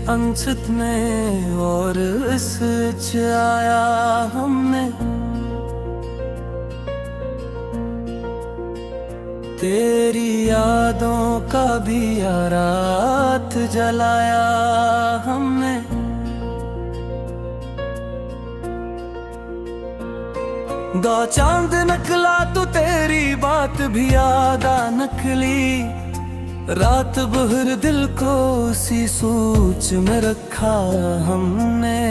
अंचित में और इस च आया हमने। तेरी यादों का भी रात जलाया हमने। दो चांद नकला तो तेरी बात भी यादा नकली। रात भर दिल को उसी सोच में रखा हमने।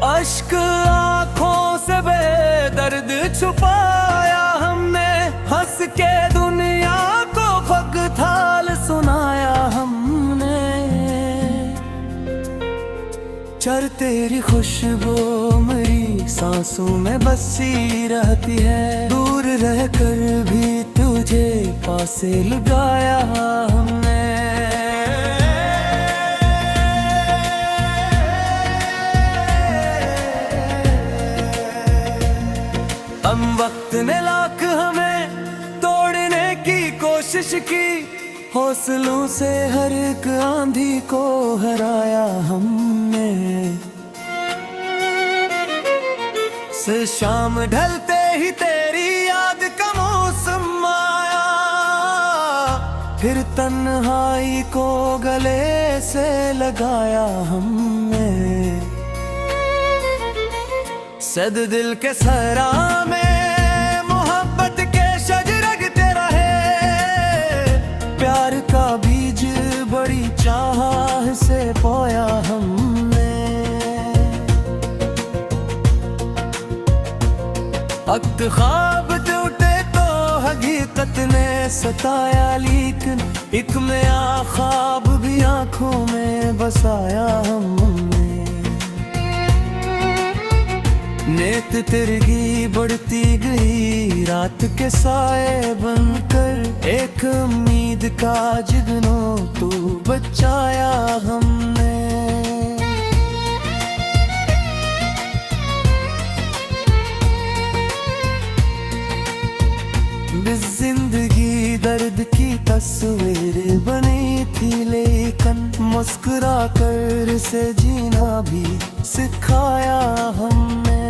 अश्क आँखों से बेदर्द छुपाया हमने। हंस के दुनिया को भगथाल सुनाया हमने। चर तेरी खुशबू मेरी सांसों में बसी रहती है। दूर रहकर भी तुझे पासे लगाया हमने। हम वक्त ने लाख हमें तोड़ने की कोशिश की। हौसलों से हर एक आंधी को हराया हमने। से शाम ढलते ही तेरी याद का मौसम आया। फिर तन्हाई को गले से लगाया हमने। सद दिल के सरा में मोहब्बत के शजरगते रहे। प्यार का बीज बड़ी चाह से बोया हमने। वक्त ख्वाब टूटे तो हकीकत ने सताया। लेकिन एक नया ख्वाब भी आंखों में बसाया हमने। नेत तिरगी बढ़ती गई रात के साए बनकर। एक उम्मीद का जिगनो तू बचाया हमने। जिंदगी दर्द की तस्वीर बनी थी। लेकिन मुस्कुरा कर से जीना भी सिखाया हमने।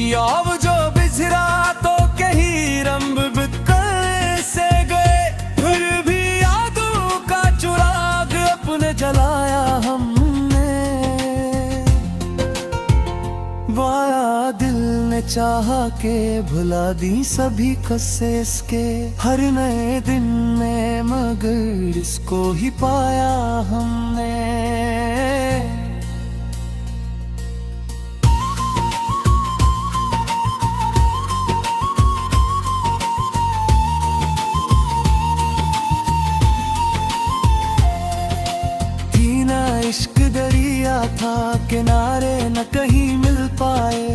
याव जो बिछड़ा तो कहीं रंग बिखर से गए। फिर भी यादों का चुराग अपने जलाया हमने। वाया दिल ने चाहा के भुला दी सभी कसेस के। हर नए दिन में मगर इसको ही पाया हमने। इश्क दरिया था किनारे न कहीं मिल पाए।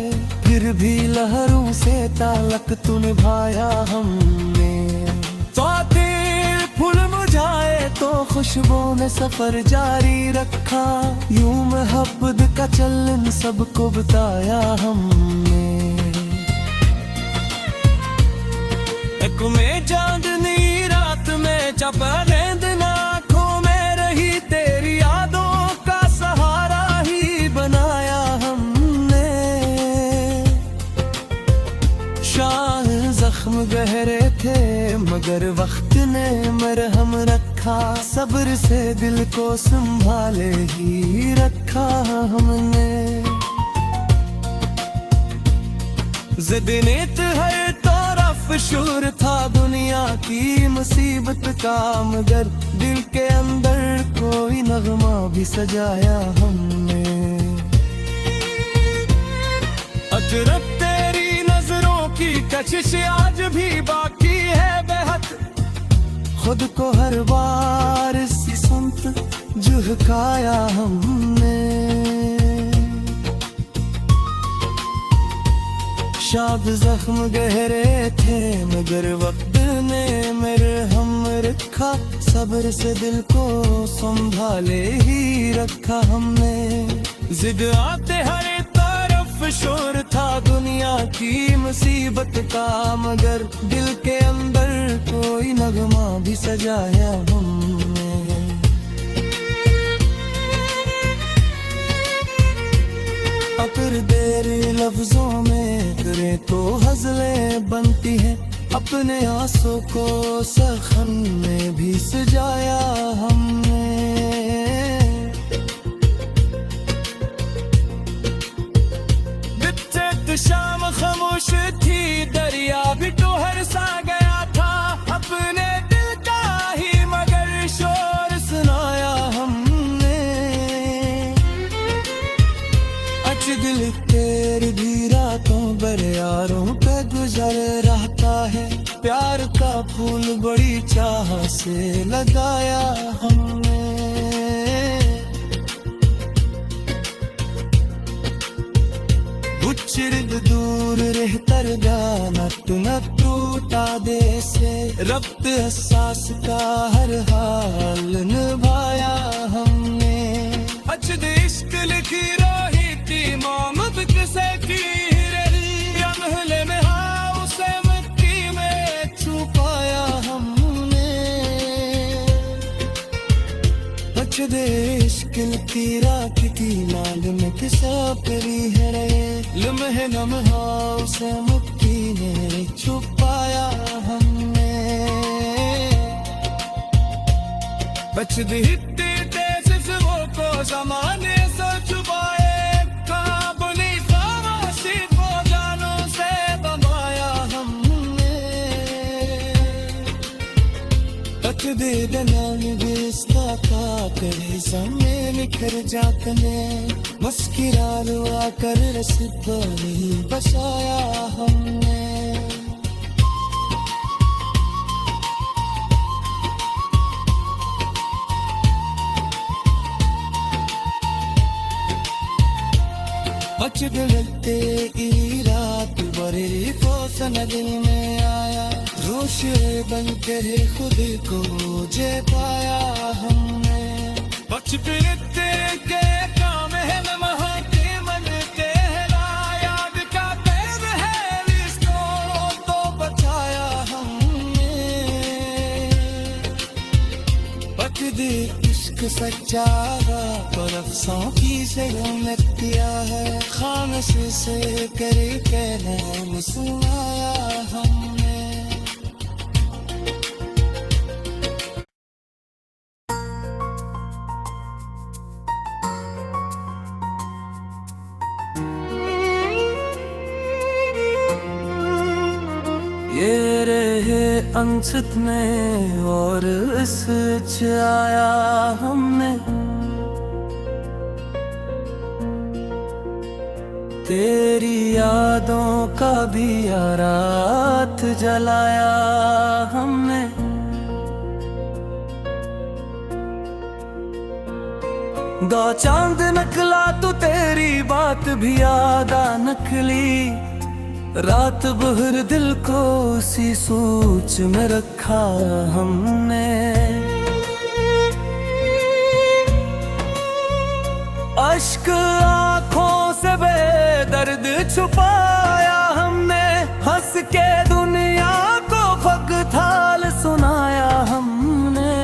फिर भी लहरों से ताल्लुक तू निभाया हमने। स्वातिल फूल मुरझाए तो खुशबू ने सफर जारी रखा। यूं मोहब्बत का चलन सबको बताया हमने। एक में चांदनी रात में चपा नींद आँखों में रही। तेरी यादों का सहारा ही बनाया हमने। शाह जख्म गहरे थे मगर वक्त ने मरहम रखा। सब्र से दिल को संभाले ही रखा हमने। ज़िदनेत हर तरफ शोर था दुनिया की मुसीबत का। मगर दिल के अंदर कोई नगमा भी सजाया हमने। अजरब तेरी नजरों की कशिश आज भी बाकी है बेहद। खुद को हर बार इसी सुनत झुकाया हमने। शाद जख्म गहरे थे मगर वक्त ने मरहम रखा। सब्र से दिल को संभाले ही रखा हमने। जिद आते हर तरफ शोर था दुनिया की मुसीबत का, मगर दिल के अंदर कोई नगमा भी सजाया हमने। अगर देर लफ्जों में करे तो हज़लें बनती हैं, अपने आंसू को सखन में भी सजाया हमने। शाम खामोश थी, दरिया भी टोहर सा गया था, अपने दिल का ही मगर शोर सुनाया हमने। अच दिल तेरी भी रातों भर यारों पे गुजर रहता है, प्यार का फूल बड़ी चाह से लगाया हमने। चिरग दूर रहतर गाना न टूटा दे से, रब्त एहसास का हर हाल निभाया हमने। अचद इश्क लिखी रोही थी मोहम्मद किसे की रही, महले में हाँ उसे मिट्टी में छुपाया हमने। अचद इश्क की रात की नाल में किसा करी है रे, लम्हे लम्हा उसे मुट्ठी में छुपाया हमने। बचद हित्ते तेज वो को जमाने से छुपाए, काबुली खामोशी को जानों से दबाया हमने। तकदे दलाल बेस्ता का करे सामने निखर जातने, मुस्किरा रुआ कर रस्तानी बसाया हमने। बच डलते की रात बड़े फोसन दिल में आया, रोश बन कर खुद को जे पाया हमने। बच फिरते के काम है लम्हा के मन तेरा, याद का पैर है इसको तो बचाया हमने। बच दे इश्क सच्चारा पर अफसों की जगह में किया है, खामोश से करे कहना सुनाया हमने। ये रहे अनछत में और इस आया हमने, तेरी यादों का भी रात जलाया हमने। दो चांद नकला तो तेरी बात भी यादा नकली, रात भर दिल को उसी सोच में रखा हमने। अश्क आँखों से बेदर्द छुपाया हमने, हंस के दुनिया को भगथाल सुनाया हमने।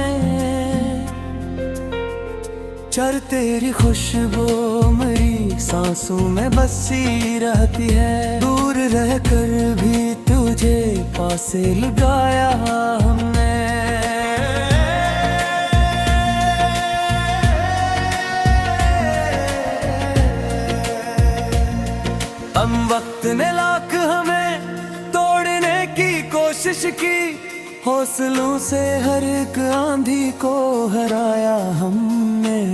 चर तेरी खुशबू मेरी सांसों में बसी रहती है, दूर रहकर भी तुझे पासे लगाया हमने। हम वक्त ने लाख हमें तोड़ने की कोशिश की, हौसलों से हर एक आंधी को हराया हमने।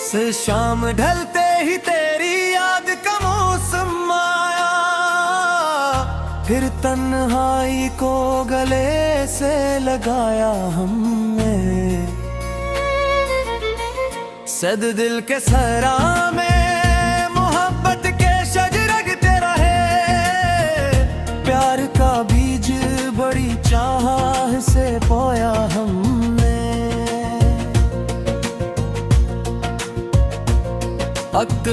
से शाम ढलते ही तेरी याद का मौसम आया, फिर तन्हाई को गले से लगाया हमने। सद दिल के सरा में मोहब्बत के शजरगते रहे, प्यार का बीज बड़ी चाह से बोया हमने।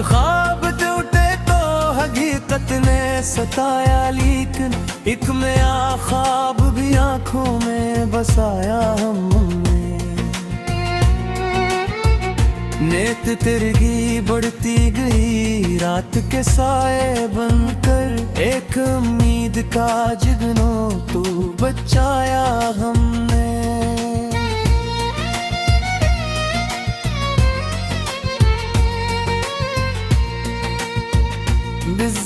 ख्वाब टूटे तो हकीकत ने सताया, लेकिन एक नया ख्वाब भी आंखों में बसाया हमने। नेत तिरगी बढ़ती गई रात के साए बनकर, एक उम्मीद का जिगनो तू बचाया हमने।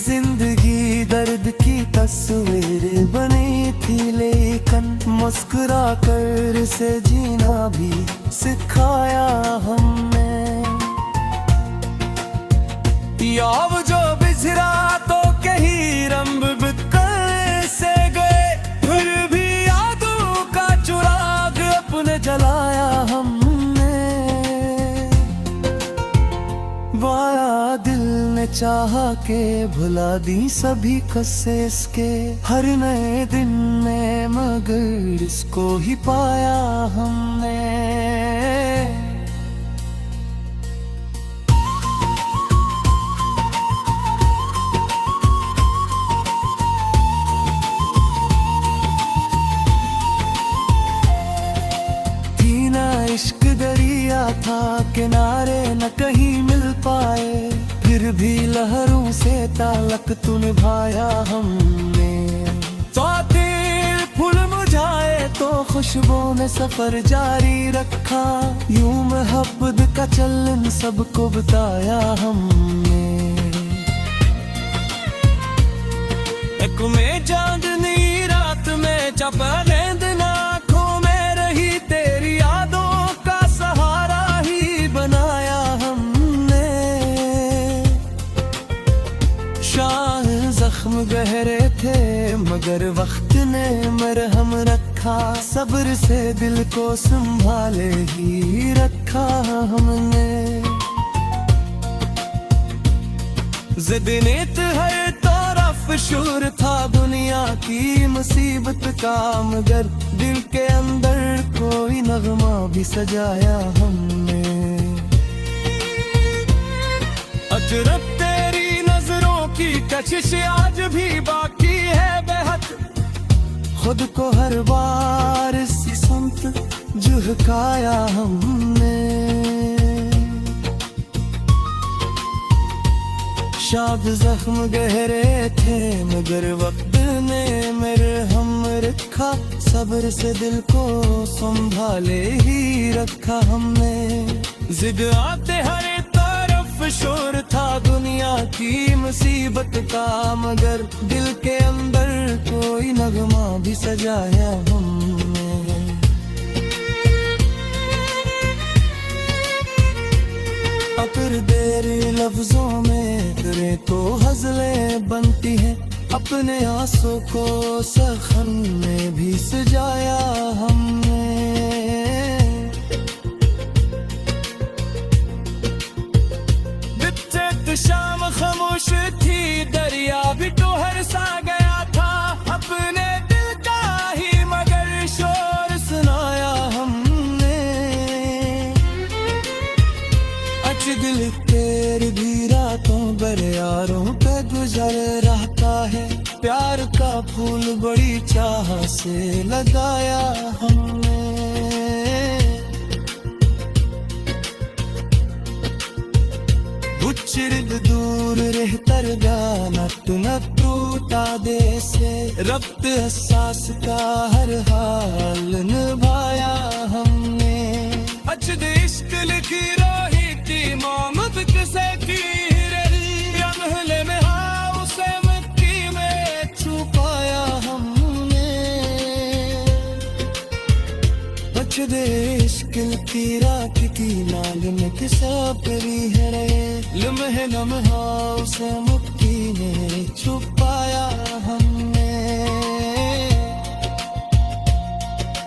जिंदगी दर्द की तस्वीर बनी थी, लेकिन मुस्कुरा कर से जीना भी सिखाया हमने। याव जो बिछड़ा तो कहीं रंग बिखर से गए, फिर भी यादों का चुराग अपने जलाया हमने। वाया दिल ने चाहा के भुला दी सभी कस्से इसके, हर नए दिन में मगर इसको ही पाया हमने। इश्क दरिया था किनारे न कहीं मिल पाए, फिर भी लहरों से ताल्लुक तू निभाया हमने। दिल फूल मुरझाए तो खुशबुओं ने सफर जारी रखा, यूं मोहब्बत का चलन सबको बताया हमने। एक में चांदनी रात में चपा गेंद आँखों में रही, तेरी यादों का सहारा ही बनाया हमने। शाह जख्म गहरे थे मगर वक्त ने मरहम रखा, सब्र से दिल को संभाले ही रखा हमने। ज़िदनेत हर तरफ शोर था दुनिया की मुसीबत का, मगर दिल के अंदर कोई नगमा भी सजाया हमने। अजरब तेरी नजरों की कशिश आज भी बाकी है बेहद, खुद को हर बार इसी समत झुकाया हमने। शाद जख्म गहरे थे मगर वक्त ने मरहम रखा, सब्र से दिल को संभाले ही रखा हमने। जिद आते हर तरफ शोर था दुनिया की मुसीबत का, मगर दिल के अंदर कोई नगमा भी सजाया हमने। अगर देर लफ्जों में करे तो हज़लें बनती हैं, अपने आंसू को सखन में भी सजाया हमने। बित्ते शाम खामोश थी दरिया भी टोहर सा गया था, अपने दिल का ही मगर शोर सुनाया हमने। दिल तेरी भी रातों बरियारों पे गुजर रहता है, प्यार का फूल बड़ी चाह से लगाया हमने। चिरद दूर रहतर गाना तू न टूटा दे से, रब्त एहसास का हर हाल निभाया हमने। अजद इश्क लिखी रोही थी मोहम्मद किसे की रही, महले में हाँ उसे मिट्टी में छुपाया हमने। अजद इश्क की रात की नाल में किसा परी है रे, लम्हे लम्हा उसे मुट्ठी में छुपाया हमने।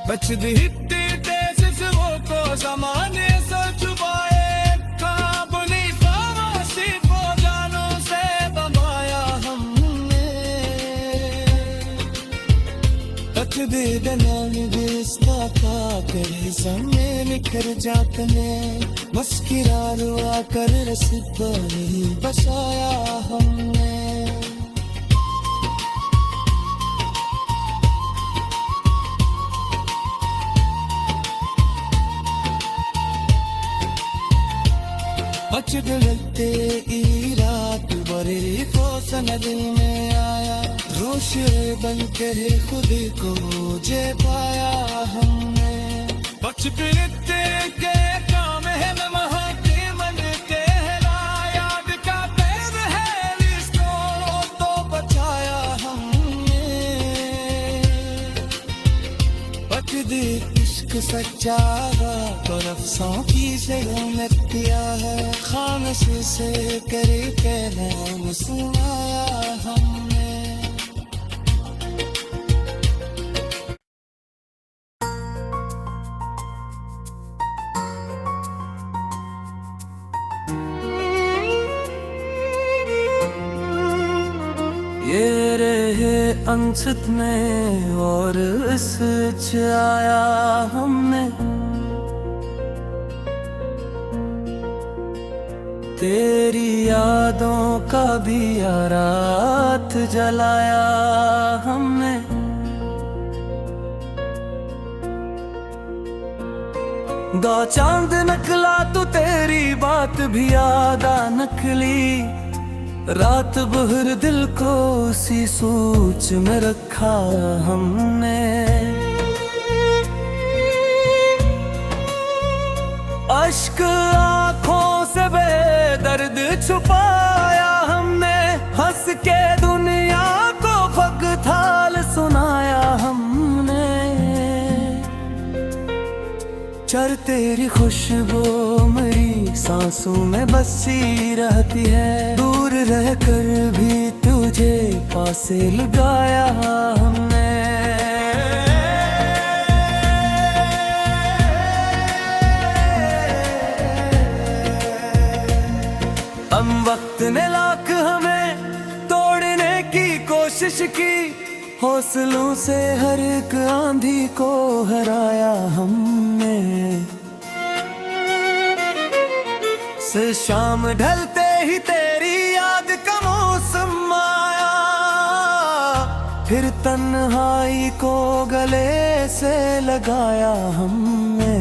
बचद हिट्टी तेज वो को ज़माने से छुपाए, काबुली फावासी को जानों से बंधाया हमने। बचद दलाल रिश्ता का करे समय निखर जाते हैं मस्किरा रुआ कर रस्ता बसाया हमने बचते ई रात बड़े को सन दिल में आया रोशे बन के खुद को जे पाया हमने बचते के काम है मैं वहाँ के मन के याद का पैर है इसको तो बचाया हमने बच दे इश्क सच्चा तो नफ्सों की से में किया है खामोश से करे कहना सुनाया हमने ये रहे अनसत में और इस आया हमने तेरी यादों का भी रात जलाया हमने दो चांद नकला तो तेरी बात भी यादा नकली रात भर दिल को सी सोच में रखा हमने अश्क आँखों से बेदर्द छुपाया हमने हंस के दुनिया को भगथाल सुनाया हमने चर तेरी खुशबू मेरी सांसों में बसी रहती है दूर रहकर भी तुझे पासे लगाया हमने हम वक्त ने लाख हमें तोड़ने की कोशिश की हौसलों से हर एक आंधी को हराया हमने से शाम ढलते ही तेरी याद का मौसम आया फिर तन्हाई को गले से लगाया हमने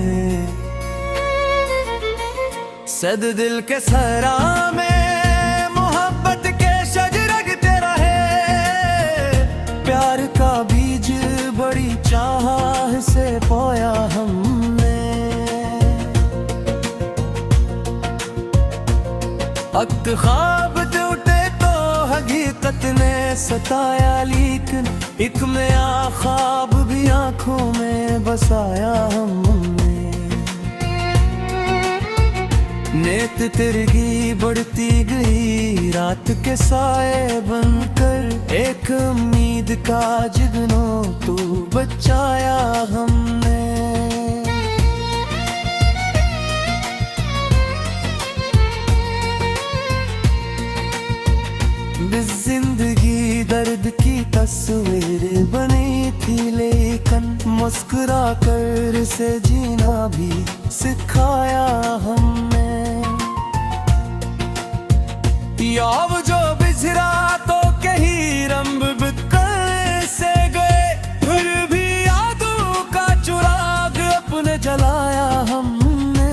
सद दिल के सरा में मोहब्बत के शजरगते रहे प्यार का बीज बड़ी चाह से बोया हमने वक्त ख्वाब टूटे तो हकीकत ने सताया लेकिन एक नया ख्वाब भी आंखों में बसाया हमने नेत तिरगी बढ़ती गई रात के साए बनकर एक उम्मीद का जिगनो तू बचाया हमने जिंदगी दर्द की तस्वीर बनी थी लेकिन मुस्कुरा कर से जीना भी सिखाया हमने याव जो बिछड़ा तो कहीं रंग बिखर से गए फिर भी यादों का चुराग अपने जलाया हमने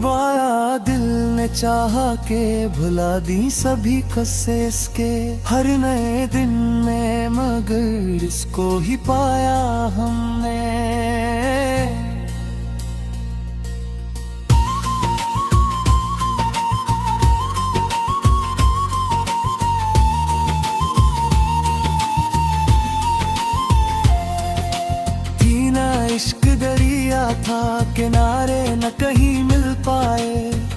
वाया दिल ने चाहा के भुला दी सभी कस्से इसके हर नए दिन में मगर इसको ही पाया हमने इश्क दरिया था किनारे न कहीं मिल पाए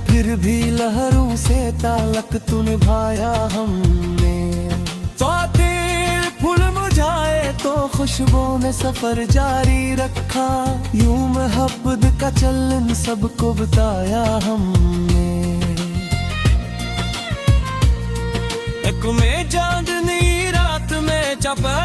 फिर भी लहरों से ताल्लुक तू निभाया हमने फूल मुझाए तो खुशबू ने सफर जारी रखा यूं मोहब्बत का चलन सबको बताया हमने एक में चांदनी रात में चपा